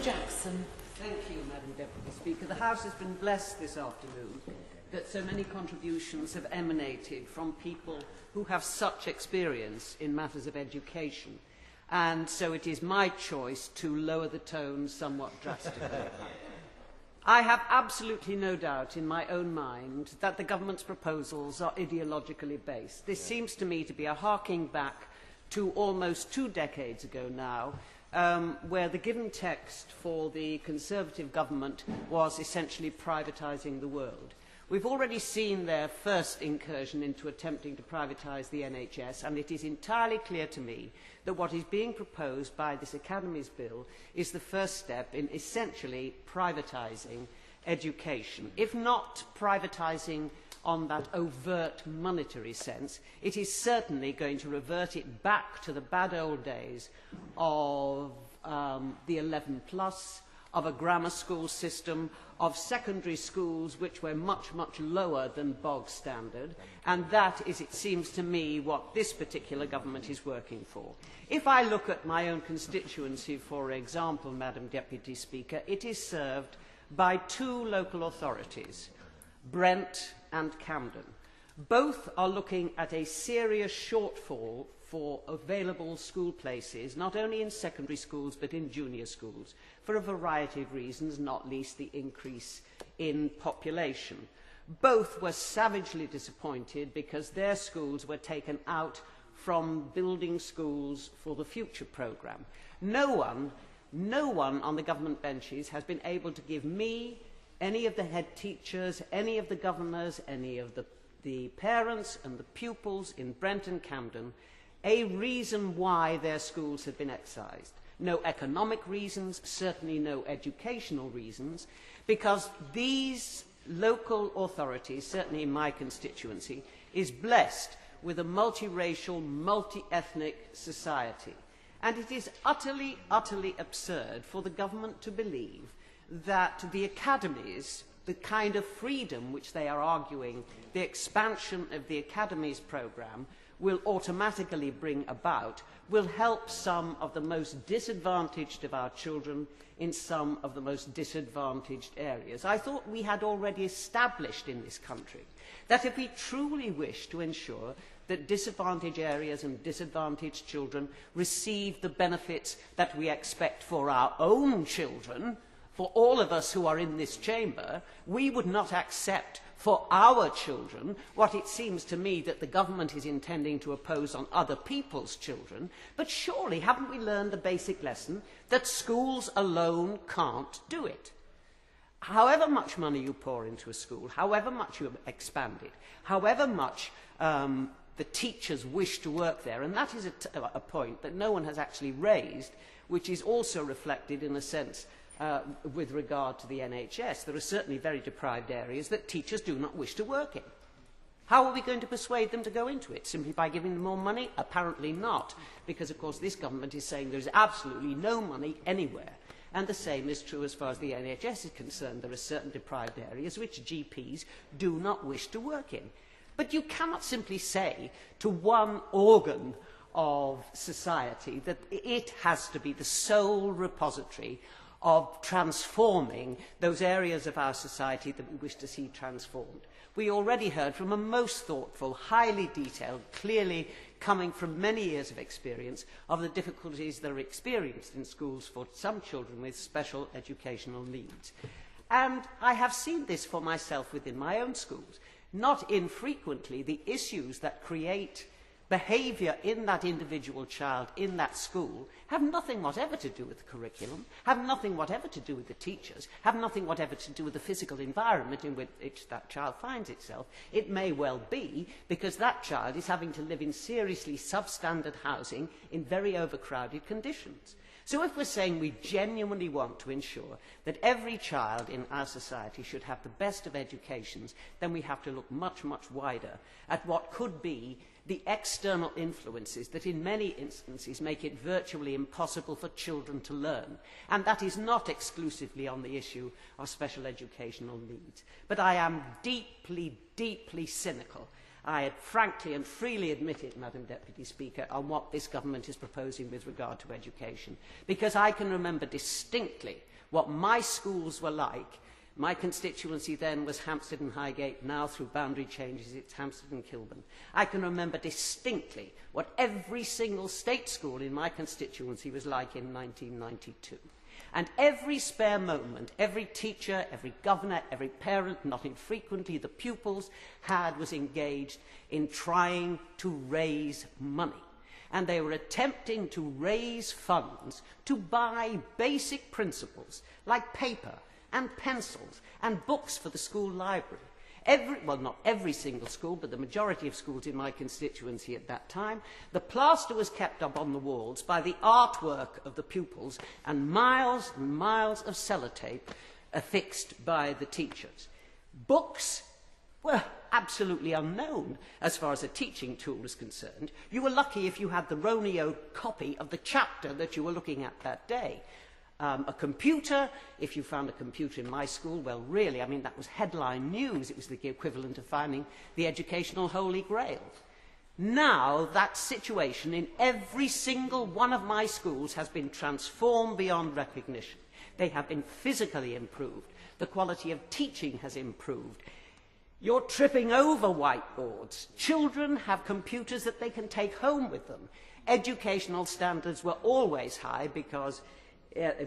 Jackson. Thank you, Madam Deputy Speaker. The House has been blessed this afternoon that so many contributions have emanated from people who have such experience in matters of education. And so it is my choice to lower the tone somewhat drastically. I have absolutely no doubt in my own mind that the government's proposals are ideologically based. This seems to me to be a harking back to almost 2 decades ago now, where the given text for the Conservative government was essentially privatising the world. We've already seen their first incursion into attempting to privatise the NHS, and it is entirely clear to me that what is being proposed by this Academies Bill is the first step in essentially privatising education. If not privatising on that overt monetary sense, it is certainly going to revert it back to the bad old days of the 11+, of a grammar school system, of secondary schools which were much, much lower than bog standard, and that is, it seems to me, what this particular government is working for. If I look at my own constituency, for example, Madam Deputy Speaker, it is served by 2 local authorities, Brent and Camden. Both are looking at a serious shortfall for available school places, not only in secondary schools but in junior schools, for a variety of reasons, not least the increase in population. Both were savagely disappointed because their schools were taken out from building schools for the future programme. No one on the government benches has been able to give me, any of the head teachers, any of the governors, any of the parents and the pupils in Brent and Camden a reason why their schools have been excised. No economic reasons, certainly no educational reasons, because these local authorities, certainly in my constituency, is blessed with a multiracial, multi-ethnic society. And it is utterly, utterly absurd for the government to believe that the academies, the kind of freedom which they are arguing, the expansion of the academies programme, will automatically bring about, will help some of the most disadvantaged of our children in some of the most disadvantaged areas. I thought we had already established in this country that if we truly wish to ensure that disadvantaged areas and disadvantaged children receive the benefits that we expect for our own children, for all of us who are in this chamber, we would not accept for our children what it seems to me that the government is intending to oppose on other people's children. But surely haven't we learned the basic lesson that schools alone can't do it? However much money you pour into a school, however much you expand it, however much the teachers wish to work there, and that is a point that no one has actually raised, which is also reflected in a sense with regard to the NHS. There are certainly very deprived areas that teachers do not wish to work in. How are we going to persuade them to go into it? Simply by giving them more money? Apparently not, because of course this government is saying there is absolutely no money anywhere. And the same is true as far as the NHS is concerned. There are certain deprived areas which GPs do not wish to work in. But you cannot simply say to one organ of society that it has to be the sole repository of transforming those areas of our society that we wish to see transformed. We already heard from a most thoughtful, highly detailed, clearly coming from many years of experience, of the difficulties that are experienced in schools for some children with special educational needs. And I have seen this for myself within my own schools. Not infrequently, the issues that create behaviour in that individual child in that school have nothing whatever to do with the curriculum, have nothing whatever to do with the teachers, have nothing whatever to do with the physical environment in which that child finds itself. It may well be because that child is having to live in seriously substandard housing in very overcrowded conditions. So if we're saying we genuinely want to ensure that every child in our society should have the best of educations, then we have to look much, much wider at what could be the external influences that in many instances make it virtually impossible for children to learn. And that is not exclusively on the issue of special educational needs. But I am deeply, deeply cynical I frankly and freely admit it, Madam Deputy Speaker, on what this government is proposing with regard to education. Because I can remember distinctly what my schools were like. My constituency then was Hampstead and Highgate. Now, through boundary changes, it's Hampstead and Kilburn. I can remember distinctly what every single state school in my constituency was like in 1992. And every spare moment, every teacher, every governor, every parent, not infrequently the pupils, was engaged in trying to raise money. And they were attempting to raise funds to buy basic principles like paper and pencils and books for the school library. Well, not every single school, but the majority of schools in my constituency at that time, the plaster was kept up on the walls by the artwork of the pupils and miles of sellotape affixed by the teachers. Books were absolutely unknown as far as a teaching tool was concerned. You were lucky if you had the Roneo copy of the chapter that you were looking at that day. A computer, if you found a computer in my school, well, really, I mean, that was headline news. It was the equivalent of finding the educational holy grail. Now, that situation in every single one of my schools has been transformed beyond recognition. They have been physically improved. The quality of teaching has improved. You're tripping over whiteboards. Children have computers that they can take home with them. Educational standards were always high because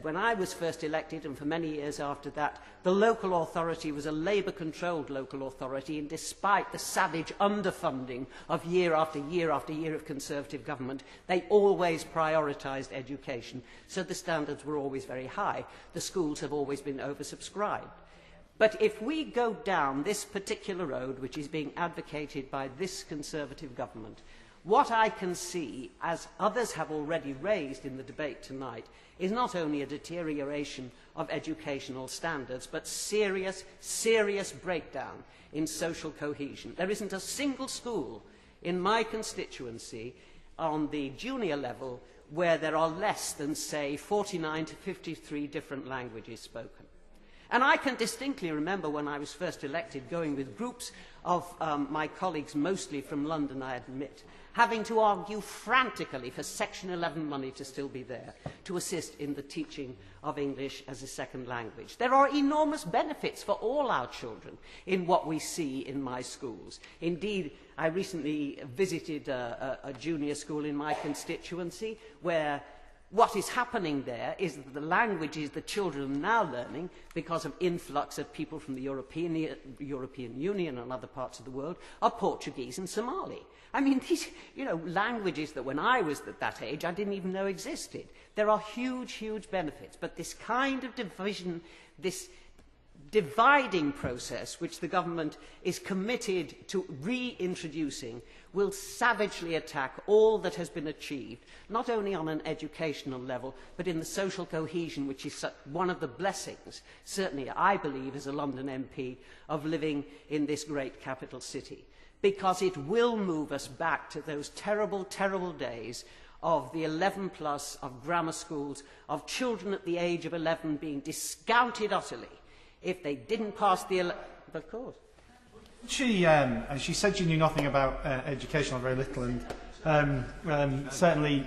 when I was first elected, and for many years after that, the local authority was a Labour-controlled local authority, and despite the savage underfunding of year after year after year of Conservative government, they always prioritised education, so the standards were always very high. The schools have always been oversubscribed. But if we go down this particular road, which is being advocated by this Conservative government, what I can see, as others have already raised in the debate tonight, is not only a deterioration of educational standards, but serious breakdown in social cohesion. There isn't a single school in my constituency on the junior level where there are less than, say, 49 to 53 different languages spoken. And I can distinctly remember when I was first elected going with groups of my colleagues, mostly from London, I admit, having to argue frantically for Section 11 money to still be there to assist in the teaching of English as a second language. There are enormous benefits for all our children in what we see in my schools. Indeed, I recently visited a junior school in my constituency where what is happening there is that the languages the children are now learning, because of influx of people from the European Union and other parts of the world, are Portuguese and Somali. I mean, these, languages that when I was at that age I didn't even know existed. There are huge benefits, but this kind of division, this dividing process which the government is committed to reintroducing will savagely attack all that has been achieved, not only on an educational level, but in the social cohesion, which is one of the blessings, certainly I believe as a London MP, of living in this great capital city, because it will move us back to those terrible days of the 11 plus of grammar schools, of children at the age of 11 being discounted utterly if they didn't pass the... Of course. She said she knew nothing about education, or very little, and certainly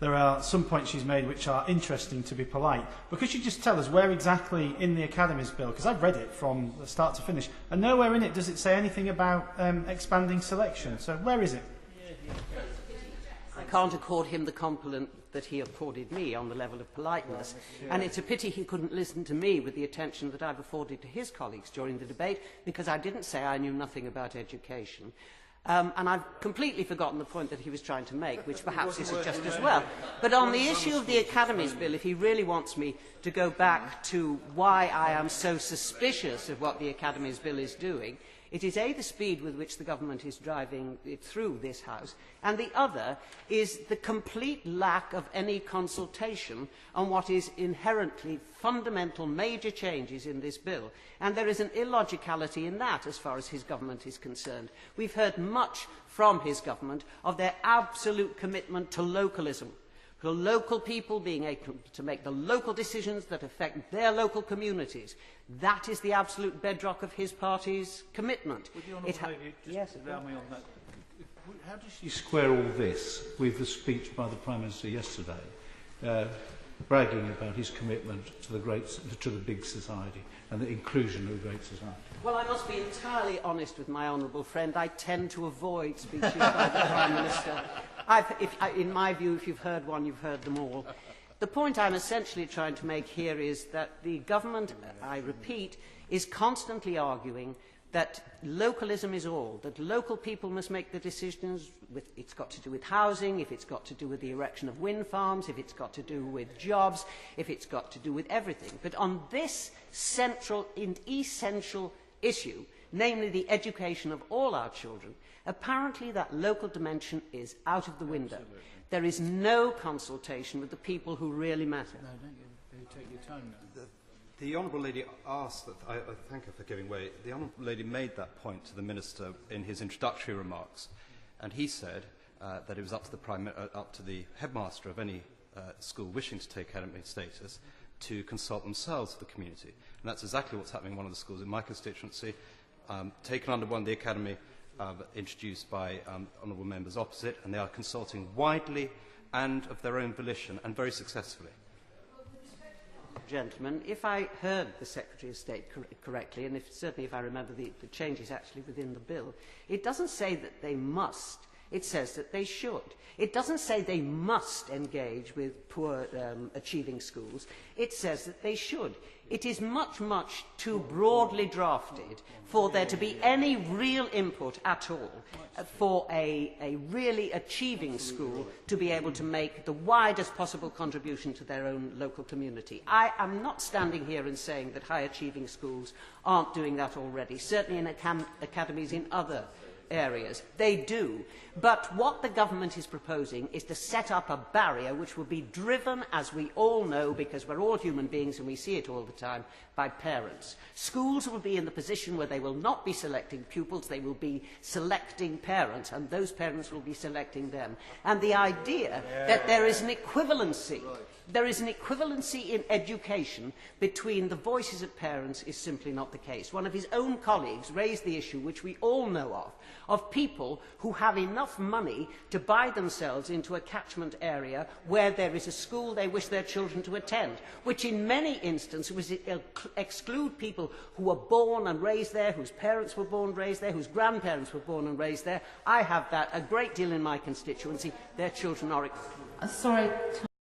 there are some points she's made which are interesting, to be polite. But could you just tell us where exactly in the Academies Bill, because I've read it from start to finish, and nowhere in it does it say anything about expanding selection. So where is it? I can't accord him the compliment that he accorded me on the level of politeness. And it's a pity he couldn't listen to me with the attention that I've afforded to his colleagues during the debate, because I didn't say I knew nothing about education. And I've completely forgotten the point that he was trying to make, which perhaps is just as well. But on the issue of the Academies Bill, if he really wants me to go back to why I am so suspicious of what the Academies Bill is doing, it is A, the speed with which the government is driving it through this House, and the other is the complete lack of any consultation on what is inherently fundamental major changes in this bill. And there is an illogicality in that as far as his government is concerned. We've heard much from his government of their absolute commitment to localism, to local people being able to make the local decisions that affect their local communities. That is the absolute bedrock of his party's commitment. Would the Honourable Lady just allow me on that? How does she square all this with the speech by the Prime Minister yesterday, bragging about his commitment to the big society and the inclusion of the great society? Well, I must be entirely honest with my honourable friend. I tend to avoid speeches by the Prime Minister. In my view, if you've heard one, you've heard them all. The point I'm essentially trying to make here is that the government, I repeat, is constantly arguing that localism is all, that local people must make the decisions. It's got to do with housing, if it's got to do with the erection of wind farms, if it's got to do with jobs, if it's got to do with everything. But on this central and essential issue, namely the education of all our children, apparently that local dimension is out of the window. Absolutely. There is no consultation with the people who really matter. No, don't you take your time now. The Honourable Lady asked, I thank her for giving way, the Honourable Lady made that point to the Minister in his introductory remarks, and he said that it was up to the headmaster of any school wishing to take academic status to consult themselves with the community. And that's exactly what's happening in one of the schools in my constituency, taken under one of the academy, introduced by honourable members opposite, and they are consulting widely and of their own volition, and very successfully. Gentlemen, if I heard the Secretary of State correctly, and certainly if I remember the changes actually within the bill, it doesn't say that they must, it says that they should. It doesn't say they must engage with poor achieving schools, it says that they should. It is much, much too broadly drafted for there to be any real input at all for a really achieving school to be able to make the widest possible contribution to their own local community. I am not standing here and saying that high achieving schools aren't doing that already, certainly in academies in other areas. They do. But what the government is proposing is to set up a barrier which will be driven, as we all know, because we're all human beings and we see it all the time, by parents. Schools will be in the position where they will not be selecting pupils, they will be selecting parents, and those parents will be selecting them. And the idea that there is an equivalency in education between the voices of parents is simply not the case. One of his own colleagues raised the issue, which we all know of people who have enough money to buy themselves into a catchment area where there is a school they wish their children to attend, which in many instances exclude people who were born and raised there, whose parents were born and raised there, whose grandparents were born and raised there. I have that a great deal in my constituency. Their children are excluded. Sorry.